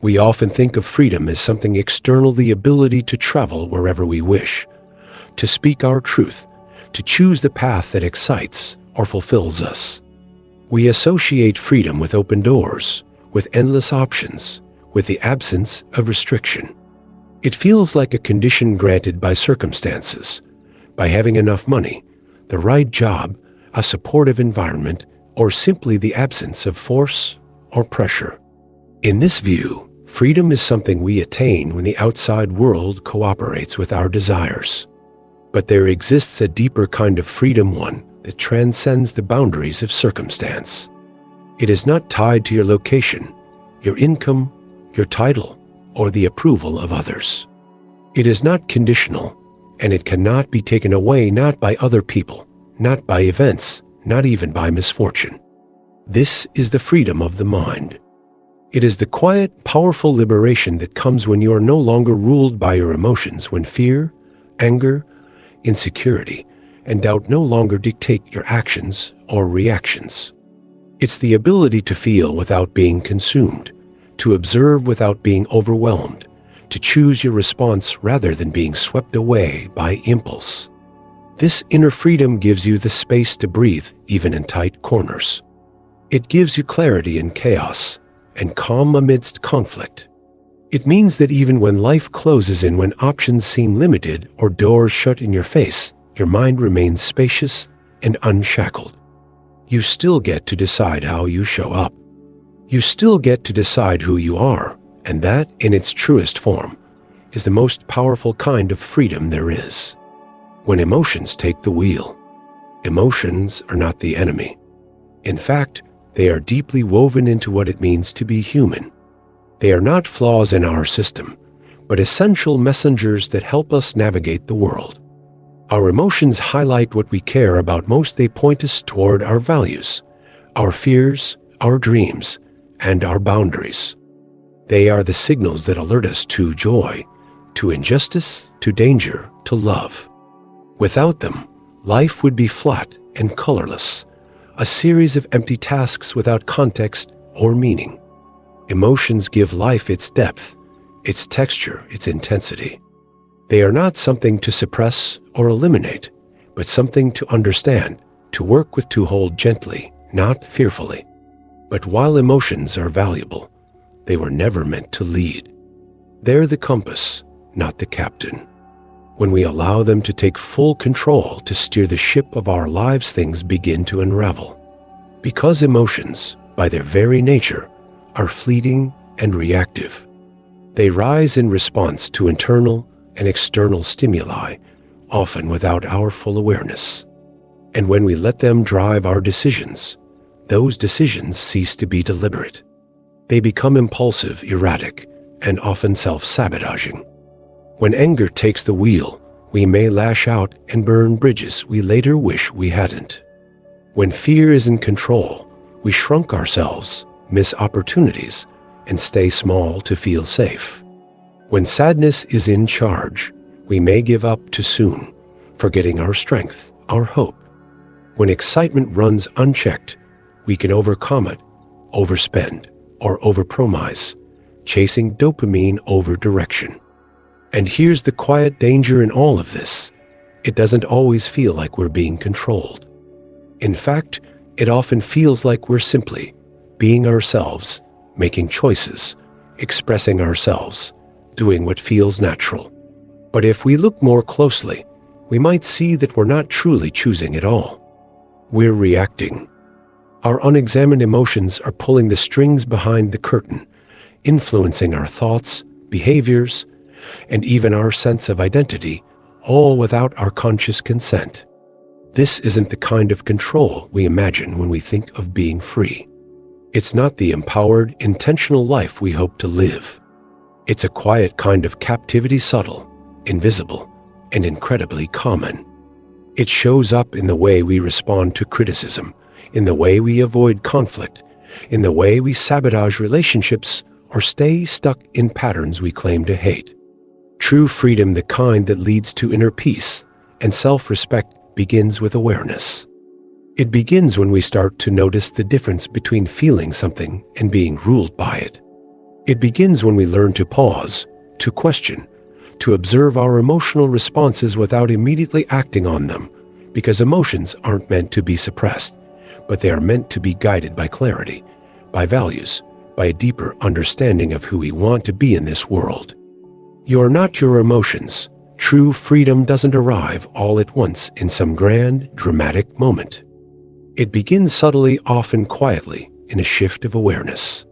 We often think of freedom as something external, the ability to travel wherever we wish, to speak our truth, to choose the path that excites or fulfills us. We associate freedom with open doors, with endless options, with the absence of restriction. It feels like a condition granted by circumstances, by having enough money, the right job, a supportive environment, or simply the absence of force or pressure. In this view, freedom is something we attain when the outside world cooperates with our desires. But there exists a deeper kind of freedom, one that transcends the boundaries of circumstance. It is not tied to your location, your income, your title, or the approval of others. It is not conditional, and it cannot be taken away, not by other people, not by events, not even by misfortune. This is the freedom of the mind. It is the quiet, powerful liberation that comes when you are no longer ruled by your emotions, when fear, anger, insecurity, and doubt no longer dictate your actions or reactions. It's the ability to feel without being consumed, to observe without being overwhelmed, to choose your response rather than being swept away by impulse. This inner freedom gives you the space to breathe even in tight corners. It gives you clarity in chaos and calm amidst conflict. It means that even when life closes in, when options seem limited or doors shut in your face, your mind remains spacious and unshackled. You still get to decide how you show up. You still get to decide who you are, and that, in its truest form, is the most powerful kind of freedom there is. When emotions take the wheel, emotions are not the enemy. In fact, they are deeply woven into what it means to be human. They are not flaws in our system, but essential messengers that help us navigate the world. Our emotions highlight what we care about most. They point us toward our values, our fears, our dreams, and our boundaries. They are the signals that alert us to joy, to injustice, to danger, to love. Without them, life would be flat and colorless, a series of empty tasks without context or meaning. Emotions give life its depth, its texture, its intensity. They are not something to suppress or eliminate, but something to understand, to work with, to hold gently, not fearfully. But while emotions are valuable, they were never meant to lead. They're the compass, not the captain. When we allow them to take full control, to steer the ship of our lives, things begin to unravel. Because emotions, by their very nature, are fleeting and reactive. They rise in response to internal and external stimuli, often without our full awareness. And when we let them drive our decisions, those decisions cease to be deliberate. They become impulsive, erratic, and often self-sabotaging. When anger takes the wheel, we may lash out and burn bridges we later wish we hadn't. When fear is in control, we shrunk ourselves, miss opportunities, and stay small to feel safe. When sadness is in charge, we may give up too soon, forgetting our strength, our hope. When excitement runs unchecked, we can overcome it, overspend, or overpromise, chasing dopamine over direction. And here's the quiet danger in all of this. It doesn't always feel like we're being controlled. In fact, it often feels like we're simply being ourselves, making choices, expressing ourselves, doing what feels natural. But if we look more closely, we might see that we're not truly choosing at all. We're reacting. Our unexamined emotions are pulling the strings behind the curtain, influencing our thoughts, behaviors, and even our sense of identity, all without our conscious consent. This isn't the kind of control we imagine when we think of being free. It's not the empowered, intentional life we hope to live. It's a quiet kind of captivity, subtle, invisible, and incredibly common. It shows up in the way we respond to criticism, in the way we avoid conflict, in the way we sabotage relationships or stay stuck in patterns we claim to hate. True freedom, the kind that leads to inner peace and self-respect, begins with awareness. It begins when we start to notice the difference between feeling something and being ruled by it. It begins when we learn to pause, to question, to observe our emotional responses without immediately acting on them, because emotions aren't meant to be suppressed, but they are meant to be guided by clarity, by values, by a deeper understanding of who we want to be in this world. You are not your emotions. True freedom doesn't arrive all at once in some grand, dramatic moment. It begins subtly, often quietly, in a shift of awareness.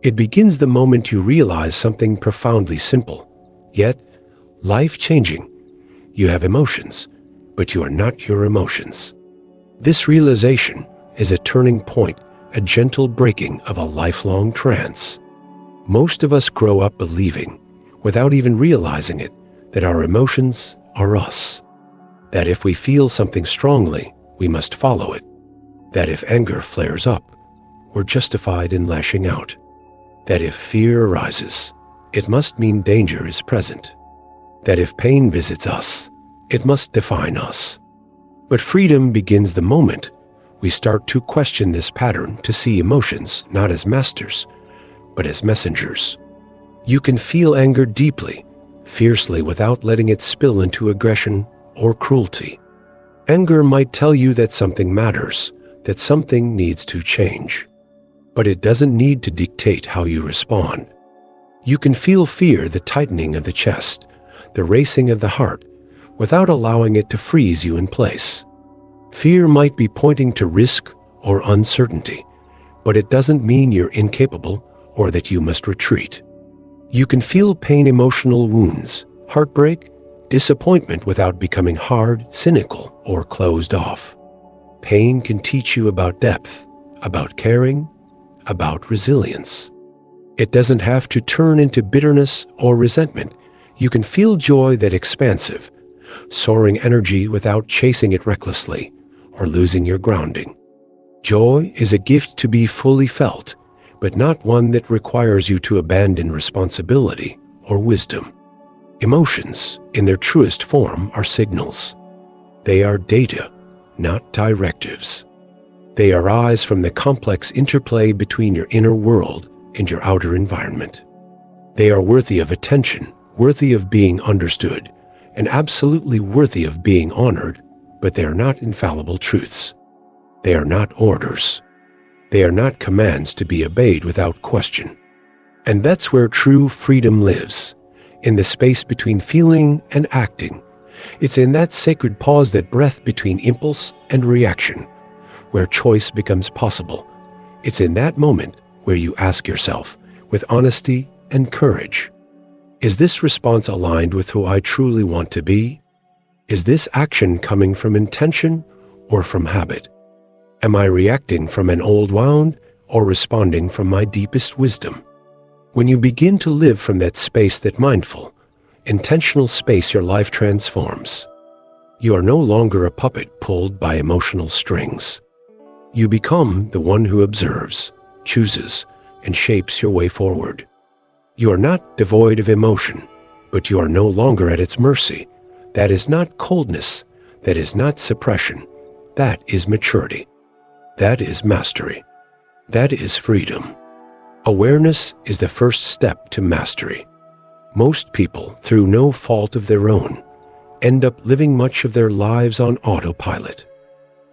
It begins the moment you realize something profoundly simple, yet life-changing. You have emotions, but you are not your emotions. This realization is a turning point, a gentle breaking of a lifelong trance. Most of us grow up believing, without even realizing it, that our emotions are us. That if we feel something strongly, we must follow it. That if anger flares up, we're justified in lashing out. That if fear arises, it must mean danger is present. That if pain visits us, it must define us. But freedom begins the moment we start to question this pattern, to see emotions not as masters, but as messengers. You can feel anger deeply, fiercely, without letting it spill into aggression or cruelty. Anger might tell you that something matters, that something needs to change. But it doesn't need to dictate how you respond. You can feel fear, the tightening of the chest, the racing of the heart, without allowing it to freeze you in place. Fear might be pointing to risk or uncertainty, but it doesn't mean you're incapable or that you must retreat. You can feel pain, emotional wounds, heartbreak, disappointment without becoming hard, cynical, or closed off. Pain can teach you about depth, about caring, about resilience. It doesn't have to turn into bitterness or resentment. You can feel joy, that expansive, soaring energy without chasing it recklessly or losing your grounding. Joy is a gift to be fully felt, but not one that requires you to abandon responsibility or wisdom. Emotions, in their truest form, are signals. They are data, not directives. They arise from the complex interplay between your inner world and your outer environment. They are worthy of attention, worthy of being understood, and absolutely worthy of being honored, but they are not infallible truths. They are not orders. They are not commands to be obeyed without question. And that's where true freedom lives, in the space between feeling and acting. It's in that sacred pause, that breath between impulse and reaction, where choice becomes possible. It's in that moment where you ask yourself, with honesty and courage, is this response aligned with who I truly want to be? Is this action coming from intention or from habit? Am I reacting from an old wound or responding from my deepest wisdom? When you begin to live from that space, that mindful, intentional space, your life transforms. You are no longer a puppet pulled by emotional strings. You become the one who observes, chooses, and shapes your way forward. You are not devoid of emotion, but you are no longer at its mercy. That is not coldness. That is not suppression. That is maturity. That is mastery. That is freedom. Awareness is the first step to mastery. Most people, through no fault of their own, end up living much of their lives on autopilot.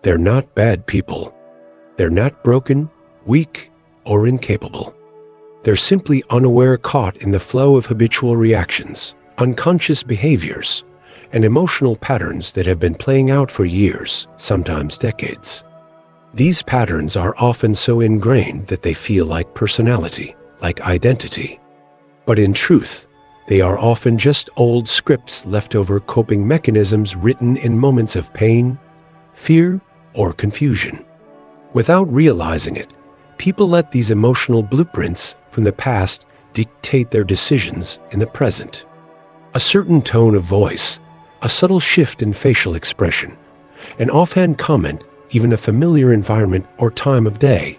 They're not bad people. They're not broken, weak, or incapable. They're simply unaware, caught in the flow of habitual reactions, unconscious behaviors, and emotional patterns that have been playing out for years, sometimes decades. These patterns are often so ingrained that they feel like personality, like identity. But in truth, they are often just old scripts, leftover coping mechanisms written in moments of pain, fear, or confusion. Without realizing it, people let these emotional blueprints from the past dictate their decisions in the present. A certain tone of voice, a subtle shift in facial expression, an offhand comment, even a familiar environment or time of day,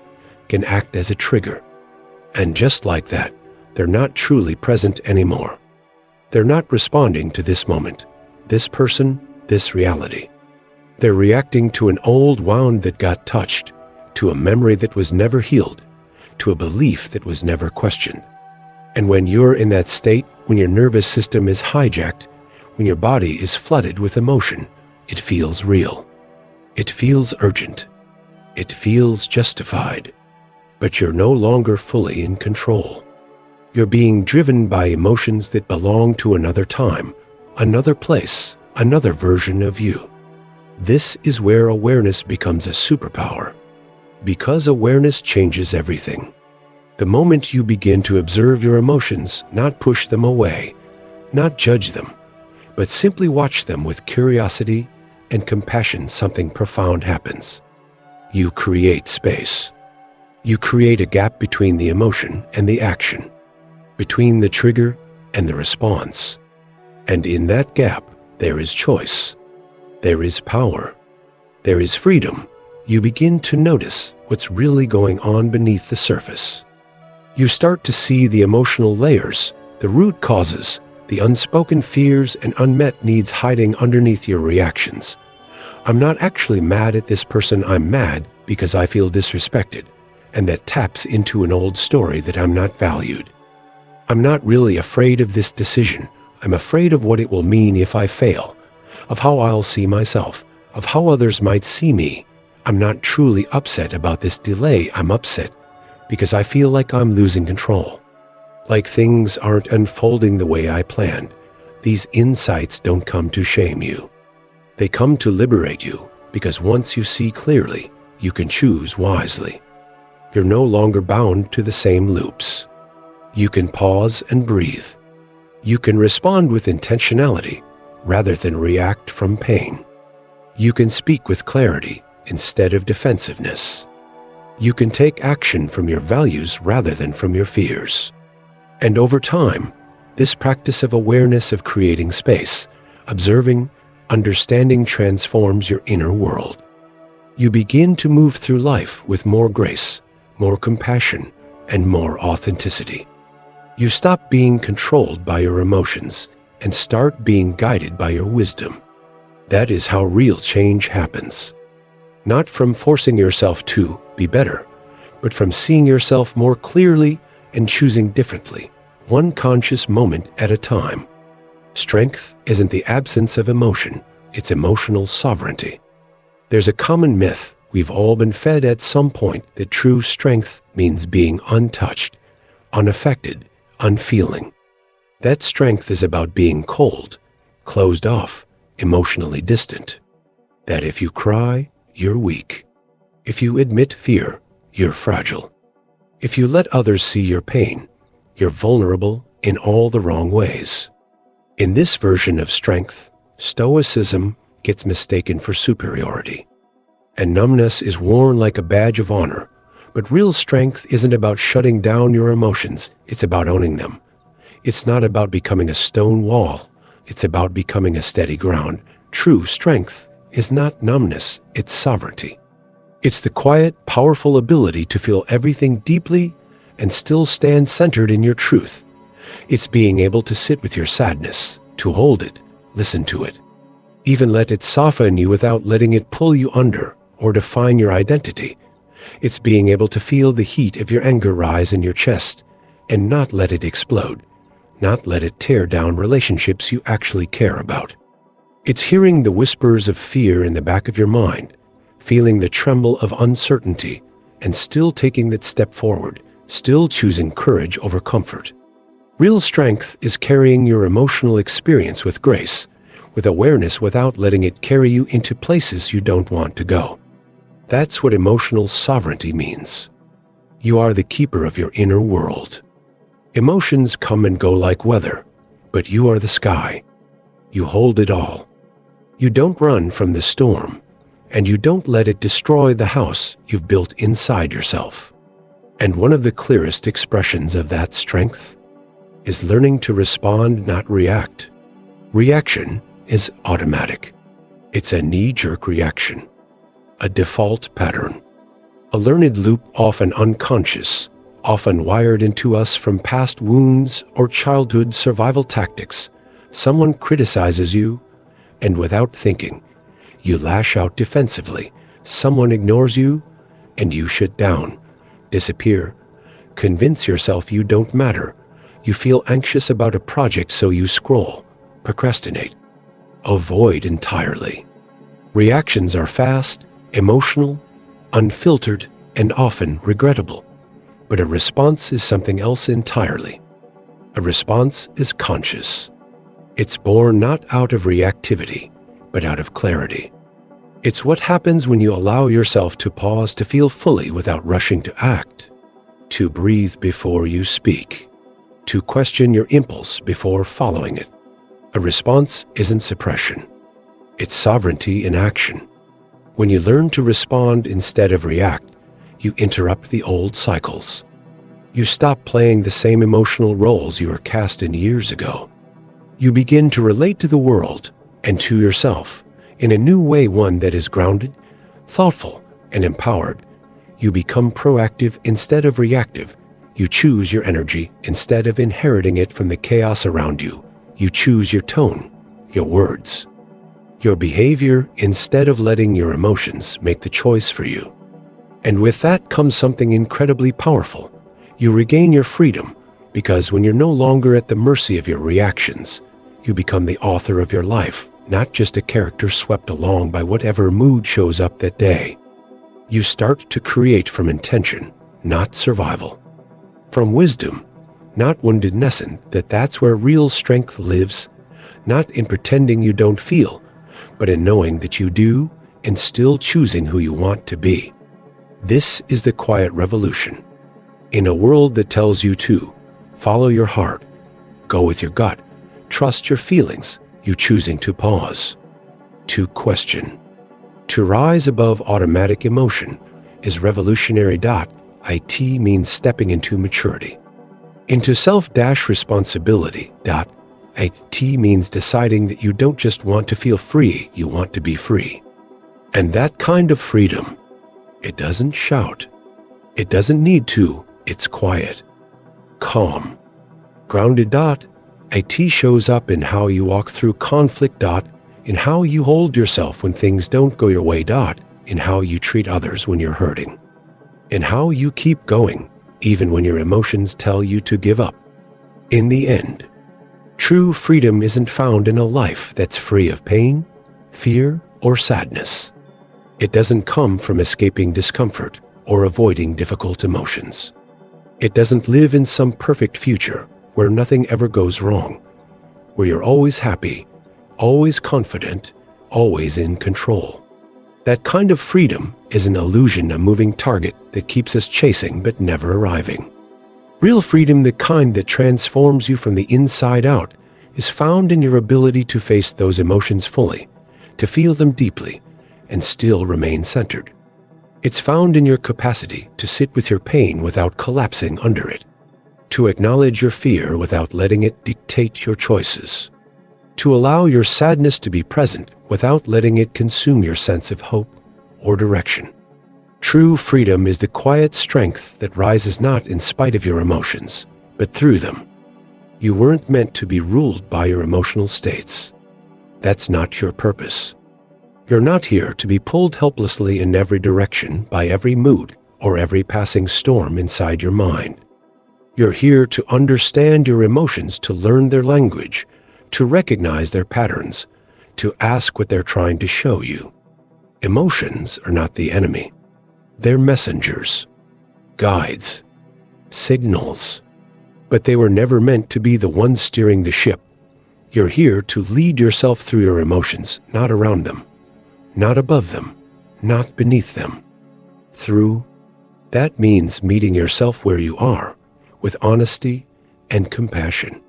can act as a trigger. And just like that, they're not truly present anymore. They're not responding to this moment, this person, this reality. They're reacting to an old wound that got touched, to a memory that was never healed, to a belief that was never questioned. And when you're in that state, when your nervous system is hijacked, when your body is flooded with emotion, it feels real. It feels urgent. It feels justified. But you're no longer fully in control. You're being driven by emotions that belong to another time, another place, another version of you. This is where awareness becomes a superpower. Because awareness changes everything. The moment you begin to observe your emotions, not push them away, not judge them, but simply watch them with curiosity and compassion, something profound happens. You create space. You create a gap between the emotion and the action, between the trigger and the response. And in that gap, there is choice. There is power. There is freedom. You begin to notice what's really going on beneath the surface. You start to see the emotional layers, the root causes, the unspoken fears and unmet needs hiding underneath your reactions. I'm not actually mad at this person. I'm mad because I feel disrespected, and that taps into an old story that I'm not valued. I'm not really afraid of this decision. I'm afraid of what it will mean if I fail, of how I'll see myself, of how others might see me. I'm not truly upset about this delay. I'm upset because I feel like I'm losing control. Like things aren't unfolding the way I planned. These insights don't come to shame you. They come to liberate you, because once you see clearly, you can choose wisely. You're no longer bound to the same loops. You can pause and breathe. You can respond with intentionality rather than react from pain. You can speak with clarity instead of defensiveness. You can take action from your values rather than from your fears. And over time, this practice of awareness, of creating space, observing, understanding, transforms your inner world. You begin to move through life with more grace, more compassion, and more authenticity. You stop being controlled by your emotions and start being guided by your wisdom. That is how real change happens. Not from forcing yourself to be better, but from seeing yourself more clearly and choosing differently, one conscious moment at a time. Strength isn't the absence of emotion, it's emotional sovereignty. There's a common myth we've all been fed at some point that true strength means being untouched, unaffected, unfeeling. That strength is about being cold, closed off, emotionally distant. That if you cry, you're weak. If you admit fear, you're fragile. If you let others see your pain, you're vulnerable in all the wrong ways. In this version of strength, stoicism gets mistaken for superiority, and numbness is worn like a badge of honor. But real strength isn't about shutting down your emotions, it's about owning them. It's not about becoming a stone wall, it's about becoming a steady ground. True strength is not numbness, it's sovereignty. It's the quiet, powerful ability to feel everything deeply and still stand centered in your truth. It's being able to sit with your sadness, to hold it, listen to it, even let it soften you without letting it pull you under or define your identity. It's being able to feel the heat of your anger rise in your chest and not let it explode, not let it tear down relationships you actually care about. It's hearing the whispers of fear in the back of your mind, feeling the tremble of uncertainty, and still taking that step forward, still choosing courage over comfort. Real strength is carrying your emotional experience with grace, with awareness without letting it carry you into places you don't want to go. That's what emotional sovereignty means. You are the keeper of your inner world. Emotions come and go like weather, but you are the sky. You hold it all. You don't run from the storm, and you don't let it destroy the house you've built inside yourself. And one of the clearest expressions of that strength is learning to respond, not react. Reaction is automatic. It's a knee-jerk reaction, a default pattern, a learned loop, often unconscious, often wired into us from past wounds or childhood survival tactics. Someone criticizes you, and without thinking, you lash out defensively. Someone ignores you, and you shut down, disappear, convince yourself you don't matter. You feel anxious about a project, so you scroll, procrastinate, avoid entirely. Reactions are fast, emotional, unfiltered, and often regrettable. But a response is something else entirely. A response is conscious. It's born not out of reactivity, but out of clarity. It's what happens when you allow yourself to pause to feel fully without rushing to act, to breathe before you speak, to question your impulse before following it. A response isn't suppression. It's sovereignty in action. When you learn to respond instead of react, you interrupt the old cycles. You stop playing the same emotional roles you were cast in years ago. You begin to relate to the world and to yourself in a new way, one that is grounded, thoughtful, and empowered. You become proactive instead of reactive. You choose your energy instead of inheriting it from the chaos around you. You choose your tone, your words, your behavior instead of letting your emotions make the choice for you. And with that comes something incredibly powerful. You regain your freedom, because when you're no longer at the mercy of your reactions, you become the author of your life, not just a character swept along by whatever mood shows up that day. You start to create from intention, not survival. From wisdom, not woundedness. That's where real strength lives, not in pretending you don't feel, but in knowing that you do and still choosing who you want to be. This is the quiet revolution. In a world that tells you to follow your heart, go with your gut, trust your feelings, you choosing to pause, to question, to rise above automatic emotion is revolutionary. It means stepping into maturity, into self-responsibility. It means deciding that you don't just want to feel free, you want to be free. And that kind of freedom, it doesn't shout. It doesn't need to. It's quiet, calm, grounded. It shows up in how you walk through conflict. In how you hold yourself when things don't go your way. In how you treat others when you're hurting. In how you keep going, even when your emotions tell you to give up. In the end, true freedom isn't found in a life that's free of pain, fear, or sadness. It doesn't come from escaping discomfort or avoiding difficult emotions. It doesn't live in some perfect future where nothing ever goes wrong, where you're always happy, always confident, always in control. That kind of freedom is an illusion, a moving target that keeps us chasing but never arriving. Real freedom, the kind that transforms you from the inside out, is found in your ability to face those emotions fully, to feel them deeply, and still remain centered. It's found in your capacity to sit with your pain without collapsing under it, to acknowledge your fear without letting it dictate your choices, to allow your sadness to be present without letting it consume your sense of hope or direction. True freedom is the quiet strength that rises not in spite of your emotions, but through them. You weren't meant to be ruled by your emotional states. That's not your purpose. You're not here to be pulled helplessly in every direction by every mood or every passing storm inside your mind. You're here to understand your emotions, to learn their language, to recognize their patterns, to ask what they're trying to show you. Emotions are not the enemy. They're messengers, guides, signals. But they were never meant to be the ones steering the ship. You're here to lead yourself through your emotions, not around them, not above them, not beneath them. Through. That means meeting yourself where you are, with honesty and compassion.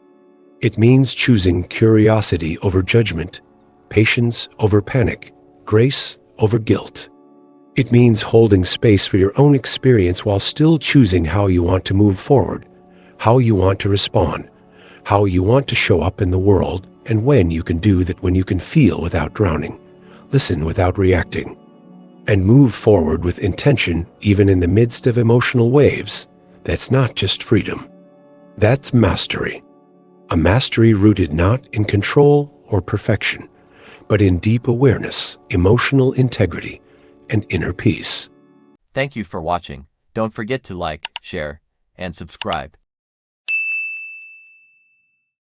It means choosing curiosity over judgment, patience over panic, grace over guilt. It means holding space for your own experience while still choosing how you want to move forward, how you want to respond, how you want to show up in the world, and when you can do that, when you can feel without drowning, listen without reacting, and move forward with intention even in the midst of emotional waves. That's not just freedom. That's mastery. A mastery rooted not in control or perfection, but in deep awareness, emotional integrity, and inner peace. Thank you for watching. Don't forget to like, share, and subscribe.